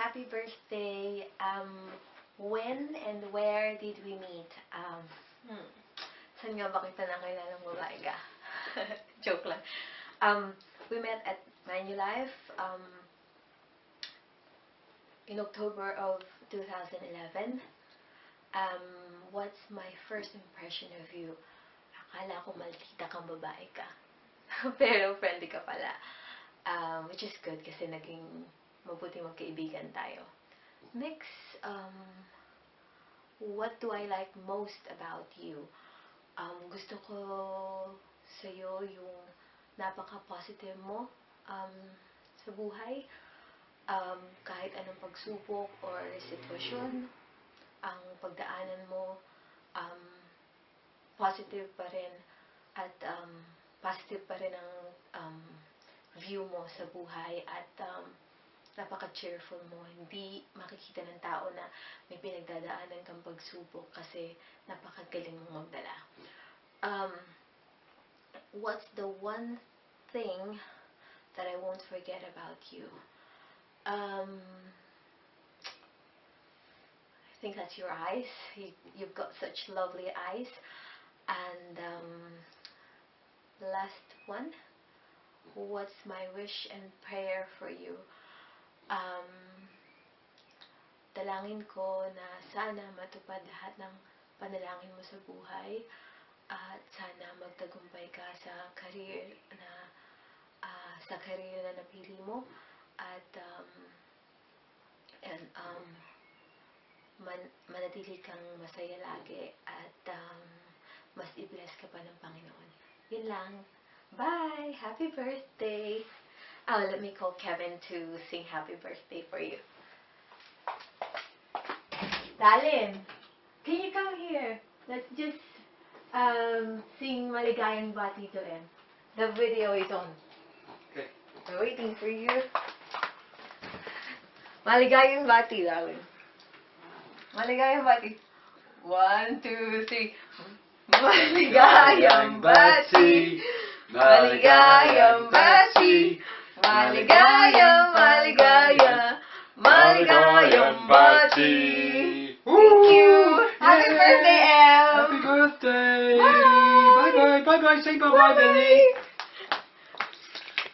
happy birthday. When and where did we meet? Saan nga ba kita nakilala ng babae ka? Joke lang. We met at Manulife in October of 2011. What's my first impression of you? Akala ko maldita kang babae ka. Pero friendly ka pala. Which is good kasi naging mabuti magkaibigan tayo. Next, what do I like most about you? Gusto ko sa'yo yung napaka-positive mo sa buhay. Kahit anong pagsubok or sitwasyon, ang pagdaanan mo, positive pa rin at positive pa rin ang view mo sa buhay at napaka-cheerful mo. Hindi makikita ng tao na may pinagdadaanan kang pagsubok kasi napakagaling mong magdala. What's the one thing that I won't forget about you? I think that's your eyes. You've got such lovely eyes. And last one, what's my wish and prayer for you? Dalangin ko na sana matupad lahat ng panalangin mo sa buhay at sana magtagumpay ka sa career na napili mo at manatili kang masaya lagi at mas i-bless ka pa ng Panginoon. Yun lang. Bye! Happy birthday! Oh, let me call Kevin to sing happy birthday for you. Dalin, can you come here? Let's just sing Maligayang Bati to him. The video is on. Okay. We're waiting for you. Maligayang Bati, Dalin. Maligayang Bati. 1, 2, 3. Maligayang Bati. Maligayang Bati. Maligayang, maligaya. Maligayang Bati. Thank you. Happy birthday, Elle. Happy birthday! Bye. Bye-bye. Bye-bye. Say bye-bye, Benny.